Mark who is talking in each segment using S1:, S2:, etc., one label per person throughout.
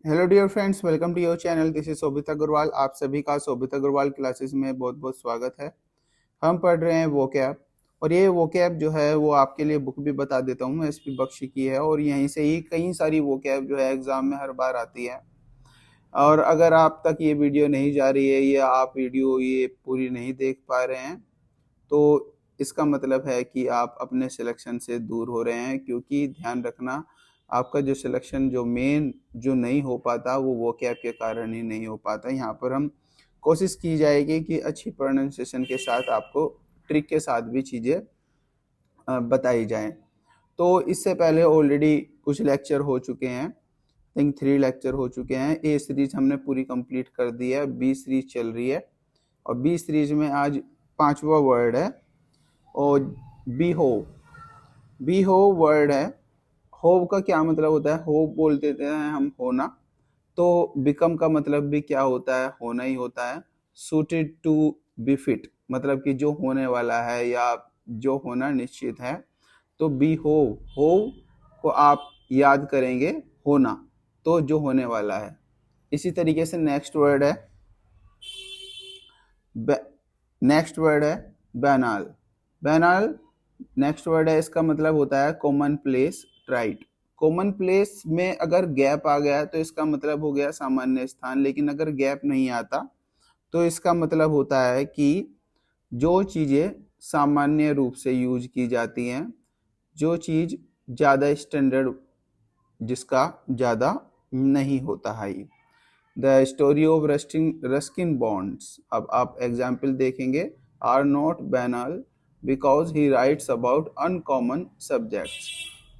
S1: Hello dear friends, welcome to your channel. This is Shobhit Agarwal. आप सभी का शोभित अग्रवाल क्लासेस में बहुत बहुत स्वागत है। हम पढ़ रहे हैं वोकैब, और ये वोकैब जो है वो आपके लिए बुक भी बता देता हूँ, एसपी बख्शी की है, और यहीं से ही कई सारी वोकैब जो है एग्जाम में हर बार आती है। और अगर आप तक ये वीडियो नहीं जा रही है या आप वीडियो ये पूरी नहीं देख पा रहे हैं, तो इसका मतलब है कि आप अपने सिलेक्शन से दूर हो रहे हैं, क्योंकि ध्यान रखना, आपका जो सिलेक्शन जो मेन जो नहीं हो पाता वो वोकैब के कारण ही नहीं हो पाता। यहाँ पर हम कोशिश की जाएगी कि अच्छी प्रोनाउंसिएशन के साथ आपको ट्रिक के साथ भी चीज़ें बताई जाएं। तो इससे पहले ऑलरेडी कुछ लेक्चर हो चुके हैं, थिंक 3 लेक्चर हो चुके हैं। ए सीरीज हमने पूरी कंप्लीट कर दी है, बी सीरीज चल रही है, और बी सीरीज में आज 5वां वर्ड है, और बी हो वर्ड है। होव का क्या मतलब होता है? होव बोलते हैं हम होना, तो बिकम का मतलब भी क्या होता है? होना ही होता है। सूटेड टू बी फिट, मतलब कि जो होने वाला है या जो होना निश्चित है। तो बी होव को आप याद करेंगे होना, तो जो होने वाला है। इसी तरीके से नेक्स्ट वर्ड है बैनाल। नेक्स्ट वर्ड है, इसका मतलब होता है कॉमन प्लेस ट्राइट। कॉमन प्लेस में अगर गैप आ गया तो इसका मतलब हो गया सामान्य स्थान, लेकिन अगर गैप नहीं आता तो इसका मतलब होता है कि जो चीजें सामान्य रूप से यूज की जाती हैं, जो चीज ज्यादा स्टैंडर्ड, जिसका ज्यादा नहीं होता है। The story of ruskin bond's, अब आप एग्जाम्पल देखेंगे, are not banal because he writes about uncommon subjects,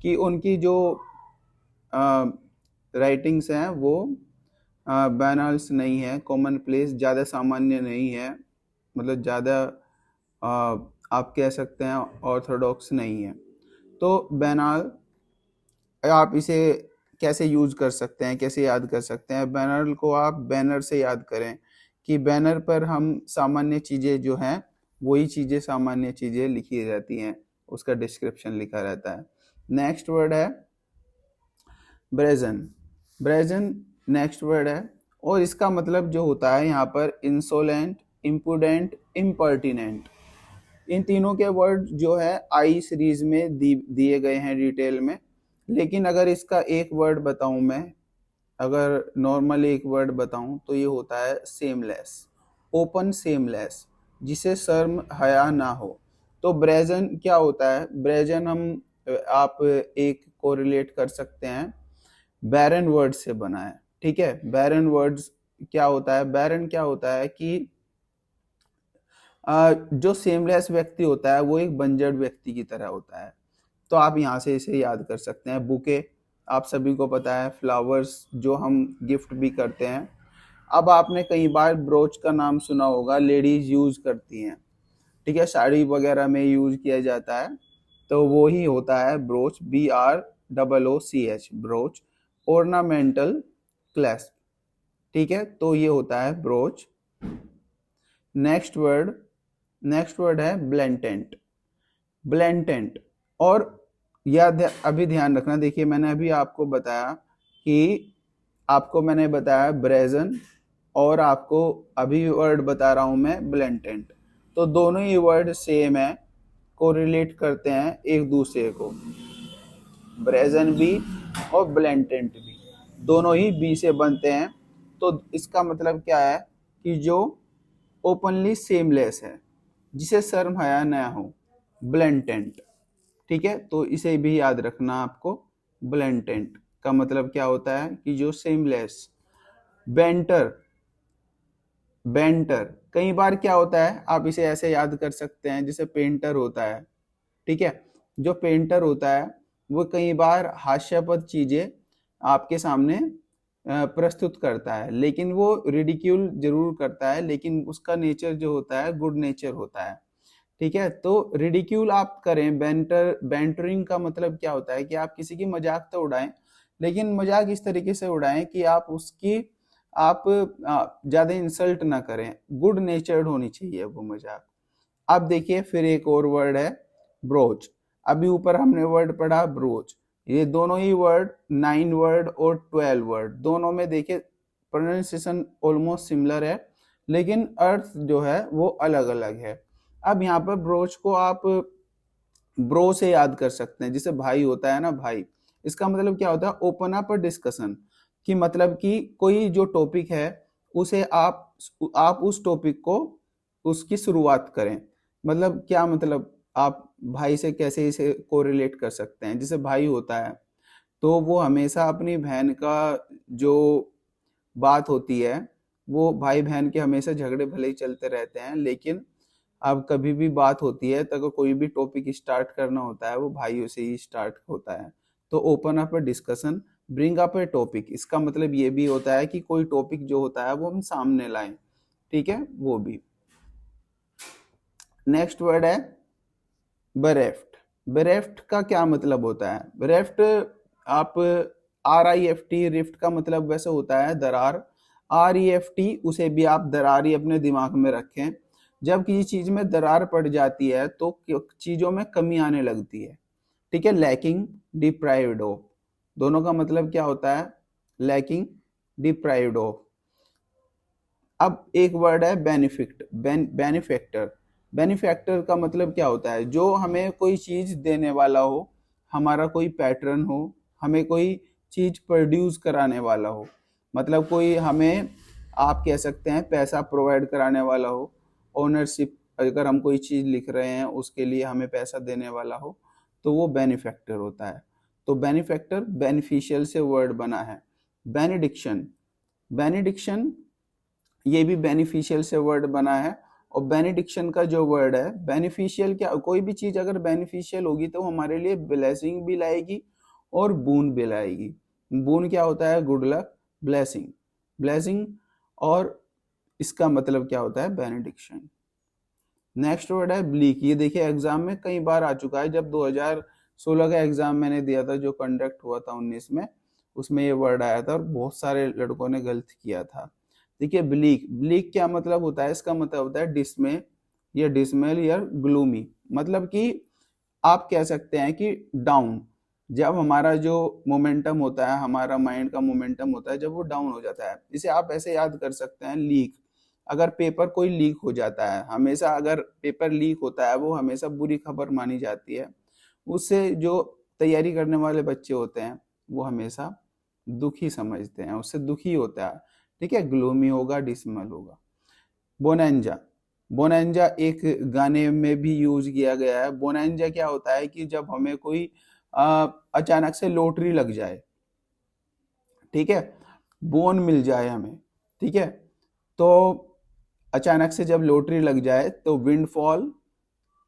S1: कि उनकी जो राइटिंग्स हैं वो बैनल्स नहीं है, कॉमन प्लेस, ज़्यादा सामान्य नहीं है, मतलब ज़्यादा आप कह सकते हैं ऑर्थोडॉक्स नहीं है। तो बैनल आप इसे कैसे यूज कर सकते हैं, कैसे याद कर सकते हैं? बैनर को आप बैनर से याद करें, कि बैनर पर हम सामान्य चीज़ें जो हैं वही चीज़ें, सामान्य चीज़ें लिखी रहती हैं, उसका डिस्क्रिप्शन लिखा रहता है। नेक्स्ट वर्ड है ब्रेजन नेक्स्ट वर्ड है, और इसका मतलब जो होता है यहाँ पर इंसोलेंट, इम्पुडेंट, इम्पर्टिनेंट। इन तीनों के वर्ड जो है आई सीरीज में दिए गए हैं डिटेल में, लेकिन अगर इसका एक वर्ड बताऊं मैं, अगर नॉर्मल एक वर्ड बताऊं तो ये होता है सेमलेस, ओपन सेमलेस, जिसे शर्म हया ना हो। तो ब्रेजन क्या होता है? ब्रेजन हम आप एक कोरिलेट कर सकते हैं, बैरन वर्ड से बना है। ठीक है, बैरन वर्ड्स क्या होता है? बैरन क्या होता है कि जो सेमलेस व्यक्ति होता है वो एक बंजर व्यक्ति की तरह होता है। तो आप यहाँ से इसे याद कर सकते हैं। बुके आप सभी को पता है, फ्लावर्स जो हम गिफ्ट भी करते हैं। अब आपने कई बार ब्रोच का नाम सुना होगा, लेडीज यूज करती हैं, ठीक है, साड़ी वगैरह में यूज किया जाता है, तो वो ही होता है broach, BROOCH, broach, ornamental clasp. ठीक है, तो ये होता है ब्रोच। नेक्स्ट वर्ड है ब्लेंटेंट। और याद अभी ध्यान रखना, देखिए मैंने अभी आपको बताया कि आपको मैंने बताया ब्रेजन, और आपको अभी वर्ड बता रहा हूं मैं ब्लेंटेंट। तो दोनों ही वर्ड सेम है, कोरिलेट करते हैं एक दूसरे को। ब्रेजन भी और ब्लेंटेंट भी दोनों ही बी से बनते हैं। तो इसका मतलब क्या है कि जो ओपनली सेमलेस है, जिसे शर्म हया न हो, ब्लेंटेंट। ठीक है, तो इसे भी याद रखना आपको। ब्लेंटेंट का मतलब क्या होता है कि जो सेमलेस। बेंटर कई बार क्या होता है, आप इसे ऐसे याद कर सकते हैं जैसे पेंटर होता है। ठीक है, जो पेंटर होता है वो कई बार हास्यास्पद चीजें आपके सामने प्रस्तुत करता है, लेकिन वो रिडिक्यूल जरूर करता है, लेकिन उसका नेचर जो होता है गुड नेचर होता है। ठीक है, तो रिडिक्यूल आप करें, बैंटरिंग का मतलब क्या होता है कि आप किसी की मजाक तो उड़ाएं, लेकिन मजाक इस तरीके से उड़ाएं कि आप उसकी आप ज्यादा इंसल्ट ना करें, गुड नेचर्ड होनी चाहिए वो मजाक। अब देखिए फिर एक और वर्ड है ब्रोच। अभी ऊपर हमने वर्ड पढ़ा ब्रोच, ये दोनों ही वर्ड 9 वर्ड और 12 वर्ड दोनों में देखिए प्रोनाउंसिएशन ऑलमोस्ट सिमिलर है, लेकिन अर्थ जो है वो अलग अलग है। अब यहाँ पर ब्रोच को आप ब्रो से याद कर सकते हैं, जिसे भाई होता है ना, भाई, इसका मतलब क्या होता है, ओपन अप डिस्कशन, कि मतलब कि कोई जो टॉपिक है उसे आप उस टॉपिक को उसकी शुरुआत करें। मतलब क्या मतलब, आप भाई से कैसे इसे कोरिलेट कर सकते हैं, जैसे भाई होता है तो वो हमेशा अपनी बहन का जो बात होती है, वो भाई बहन के हमेशा झगड़े भले ही चलते रहते हैं, लेकिन अब कभी भी बात होती है तो अगर कोई भी टॉपिक स्टार्ट करना होता है वो भाइयों से ही स्टार्ट होता है। तो ओपन अप ए डिस्कशन, ब्रिंग अप ए टॉपिक, इसका मतलब ये भी होता है कि कोई टॉपिक जो होता है वो हम सामने लाएं, ठीक है, वो भी। नेक्स्ट वर्ड है बरेफ्ट। बरेफ्ट का क्या मतलब होता है? बरेफ्ट, आप RIFT, रिफ्ट का मतलब वैसे होता है दरार, REFT उसे भी आप दरार ही अपने दिमाग में रखें। जब किसी चीज में दरार पड़ जाती है तो चीजों में कमी आने लगती है, ठीक है। लैकिंग, डिप्राइव्ड ऑफ, दोनों का मतलब क्या होता है? Lacking, deprived of. अब एक वर्ड है बेनिफिट, बेनिफैक्टर। बेनिफैक्टर का मतलब क्या होता है? जो हमें कोई चीज देने वाला हो, हमारा कोई पैटर्न हो, हमें कोई चीज प्रोड्यूस कराने वाला हो, मतलब कोई हमें, आप कह सकते हैं, पैसा प्रोवाइड कराने वाला हो, ओनरशिप, अगर हम कोई चीज लिख रहे हैं उसके लिए हमें पैसा देने वाला हो, तो वो बेनिफैक्टर होता है। तो बेनिफैक्टर बेनिफिशियल से वर्ड बना है। बेनिडिक्शन, बेनिडिक्शन ये भी बेनिफिशियल से वर्ड बना है। और बेनिडिक्शन का जो वर्ड है, बेनिफिशियल, क्या, कोई भी चीज अगर बेनिफिशियल होगी तो हमारे लिए ब्लेसिंग भी लाएगी और बून भी लाएगी। बून क्या होता है? गुड लक, ब्लेसिंग, ब्लेसिंग, और इसका मतलब क्या होता है? बेनिडिक्शन। नेक्स्ट वर्ड है ब्लीक। ये देखिए एग्जाम में कई बार आ चुका है, जब 2016 का एग्जाम मैंने दिया था जो कंडक्ट हुआ था 19 में, उसमें ये वर्ड आया था और बहुत सारे लड़कों ने गलत किया था। देखिए ब्लीक, ब्लीक क्या मतलब होता है? इसका मतलब होता है डिस्मे या डिसमेल या ग्लूमी, मतलब कि आप कह सकते हैं कि डाउन, जब हमारा जो मोमेंटम होता है, हमारा माइंड का मोमेंटम होता है, जब वो डाउन हो जाता है। इसे आप ऐसे याद कर सकते हैं, लीक, अगर पेपर कोई लीक हो जाता है, हमेशा अगर पेपर लीक होता है वो हमेशा बुरी खबर मानी जाती है, उससे जो तैयारी करने वाले बच्चे होते हैं वो हमेशा दुखी समझते हैं, उससे दुखी होता है, ठीक है। ग्लूमी होगा, डिसमल होगा। बोनेंजा, बोनेंजा एक गाने में भी यूज किया गया है। बोनेंजा क्या होता है कि जब हमें कोई अचानक से लॉटरी लग जाए, ठीक है, बोन मिल जाए हमें, ठीक है, तो अचानक से जब लॉटरी लग जाए तो विंडफॉल,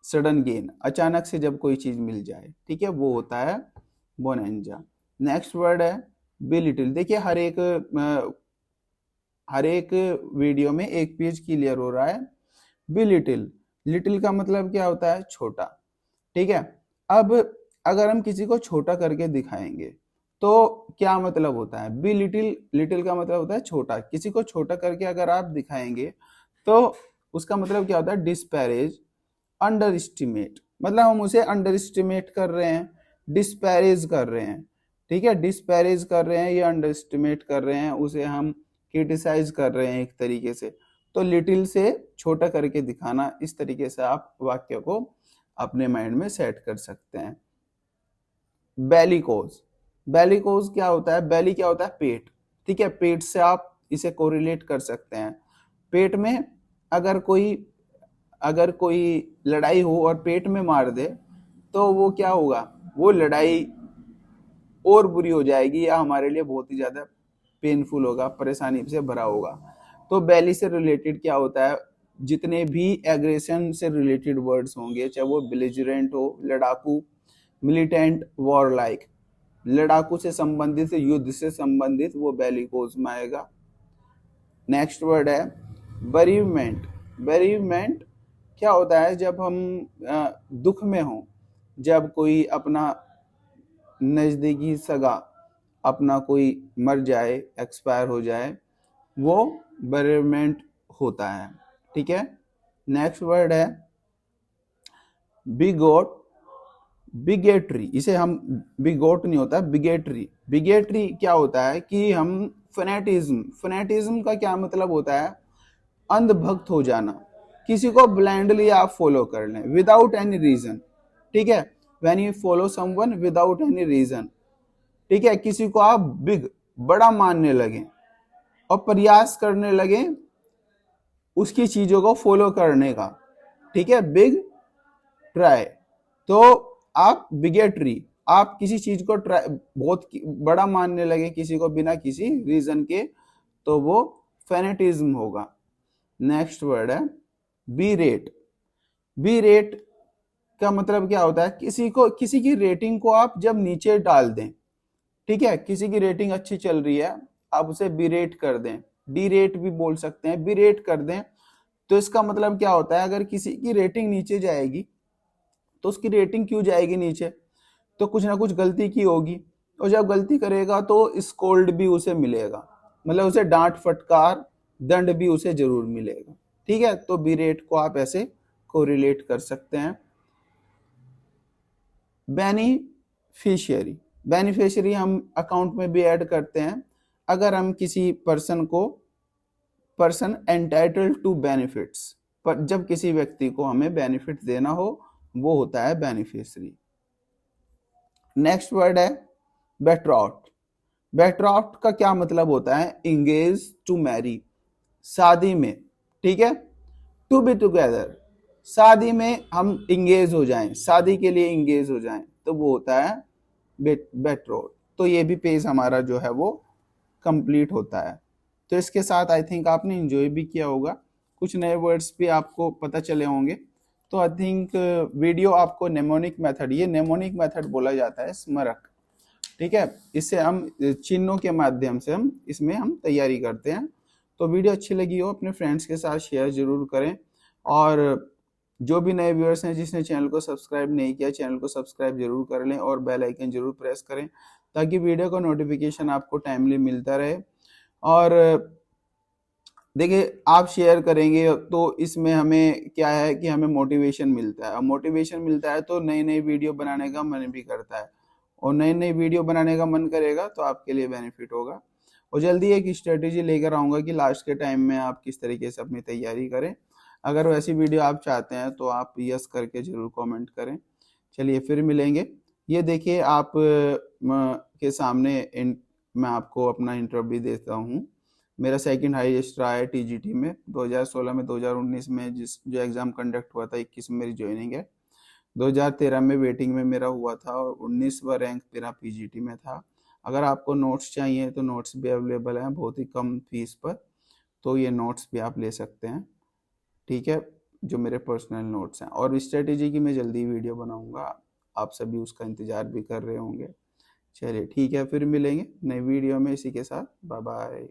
S1: सडन गेन, अचानक से जब कोई चीज मिल जाए, ठीक है, वो होता है बोनेंजा। नेक्स्ट वर्ड है बिलिटिल। देखिए हर एक वीडियो में एक पेज क्लियर हो रहा है। बिलिटिल, लिटिल का मतलब क्या होता है? छोटा, ठीक है। अब अगर हम किसी को छोटा करके दिखाएंगे तो क्या मतलब होता है? बी लिटिल, लिटिल का मतलब होता है छोटा, किसी को छोटा करके अगर आप दिखाएंगे तो उसका मतलब क्या होता है? डिस्पैरेज, अंडर एस्टिमेट, मतलब हम उसे अंडर एस्टिमेट कर रहे हैं, डिस्पैरेज कर रहे हैं, ठीक है, डिस्पैरेज कर रहे हैं या अंडर एस्टिमेट कर रहे हैं, उसे हम क्रिटिसाइज कर रहे हैं एक तरीके से। तो लिटिल से छोटा करके दिखाना, इस तरीके से आप वाक्य को अपने माइंड में सेट कर सकते हैं। बेलिकोज, बेलिकोज क्या होता है? बेली क्या होता है? पेट, ठीक है, पेट से आप इसे कोरिलेट कर सकते हैं। पेट में अगर कोई लड़ाई हो और पेट में मार दे तो वो क्या होगा? वो लड़ाई और बुरी हो जाएगी या हमारे लिए बहुत ही ज्यादा पेनफुल होगा, परेशानी से भरा होगा। तो बेली से रिलेटेड क्या होता है? जितने भी एग्रेशन से रिलेटेड वर्ड्स होंगे, चाहे वो बेलिजरेंट हो, लड़ाकू, मिलिटेंट, वॉर लाइक, लड़ाकू से संबंधित, युद्ध से संबंधित, वो बेलिकोज में आएगा। नेक्स्ट वर्ड है बेरीवमेंट। बेरीवमेंट क्या होता है? जब हम दुख में हों, जब कोई अपना नजदीकी सगा अपना कोई मर जाए, एक्सपायर हो जाए, वो बेरीवमेंट होता है, ठीक है। नेक्स्ट वर्ड है बिगॉट। बिगेटरी, इसे हम बिगोट नहीं होता, बिगेटरी। बिगेटरी क्या होता है कि हम फनेटिज्म का क्या मतलब होता है, अंधभक्त हो जाना, किसी को ब्लाइंडली आप फॉलो कर लें विदाउट एनी रीजन, ठीक है, when you follow someone without any reason, ठीक है, किसी को आप बिग बड़ा मानने लगे और प्रयास करने लगे उसकी चीजों को फॉलो करने का, ठीक है, बिग ट्राई। तो आप बिगेटरी, आप किसी चीज को ट्राई बहुत बड़ा मानने लगे किसी को बिना किसी रीजन के, तो वो फेनेटिज्म होगा। नेक्स्ट वर्ड है बी रेट। बी रेट का मतलब क्या होता है, किसी की रेटिंग को आप जब नीचे डाल दें, ठीक है, किसी की रेटिंग अच्छी चल रही है, आप उसे बी रेट कर दें, डी रेट भी बोल सकते हैं, बी रेट कर दें, तो इसका मतलब क्या होता है, अगर किसी की रेटिंग नीचे जाएगी तो उसकी रेटिंग क्यों जाएगी नीचे, तो कुछ ना कुछ गलती की होगी, और जब गलती करेगा तो स्कोल्ड भी उसे मिलेगा, मतलब उसे डांट फटकार दंड भी उसे जरूर मिलेगा, ठीक है। तो बी रेट को आप ऐसे कोरिलेट कर सकते हैं। बेनिफिशियरी, बेनिफिशियरी हम अकाउंट में भी ऐड करते हैं अगर हम किसी पर्सन एंटाइटल्ड टू बेनिफिट्स, पर जब किसी व्यक्ति को हमें बेनिफिट देना हो, वो होता है बेनिफिशियरी। नेक्स्ट वर्ड है बेट्रॉट। बेट्रॉट का क्या मतलब होता है, इंगेज टू मैरी, शादी में, ठीक है, टू बी टुगेदर, शादी में हम इंगेज हो जाएं, शादी के लिए इंगेज हो जाएं, तो वो होता है बेट्रॉट। तो ये भी पेज हमारा जो है वो कंप्लीट होता है। तो इसके साथ आई थिंक आपने एंजॉय भी किया होगा, कुछ नए वर्ड्स भी आपको पता चले होंगे। तो आई थिंक वीडियो आपको नेमोनिक मेथड, ये नेमोनिक मेथड बोला जाता है, स्मरक, ठीक है, इससे हम चिन्हों के माध्यम से हम इसमें हम तैयारी करते हैं। तो वीडियो अच्छी लगी हो अपने फ्रेंड्स के साथ शेयर जरूर करें, और जो भी नए व्यूअर्स हैं जिसने चैनल को सब्सक्राइब नहीं किया, चैनल को सब्सक्राइब जरूर कर लें और बेल आइकन जरूर प्रेस करें, ताकि वीडियो का नोटिफिकेशन आपको टाइमली मिलता रहे। और देखिए, आप शेयर करेंगे तो इसमें हमें क्या है कि हमें मोटिवेशन मिलता है, और मोटिवेशन मिलता है तो नई नई वीडियो बनाने का मन भी करता है, और नई नई वीडियो बनाने का मन करेगा तो आपके लिए बेनिफिट होगा। और जल्दी एक स्ट्रेटेजी लेकर आऊँगा कि लास्ट के टाइम में आप किस तरीके से अपनी तैयारी करें। अगर वैसी वीडियो आप चाहते हैं तो आप यस करके जरूर कमेंट करें। चलिए फिर मिलेंगे। ये देखिए आप के सामने मैं आपको अपना इंटरव्यू देता हूँ। मेरा सेकंड हाईएस्ट रहा है टीजीटी में 2016 में, 2019 में जो एग्ज़ाम कंडक्ट हुआ था, 21 में मेरी ज्वाइनिंग है, 2013 में वेटिंग में मेरा हुआ था, और 19वां रैंक मेरा पीजीटी में था। अगर आपको नोट्स चाहिए तो नोट्स भी अवेलेबल हैं बहुत ही कम फीस पर, तो ये नोट्स भी आप ले सकते हैं, ठीक है, जो मेरे पर्सनल नोट्स हैं। और स्ट्रेटेजी की मैं जल्दी वीडियो बनाऊंगा, आप सभी उसका इंतज़ार भी कर रहे होंगे। चलिए ठीक है, फिर मिलेंगे नई वीडियो में, इसी के साथ बाय बाय।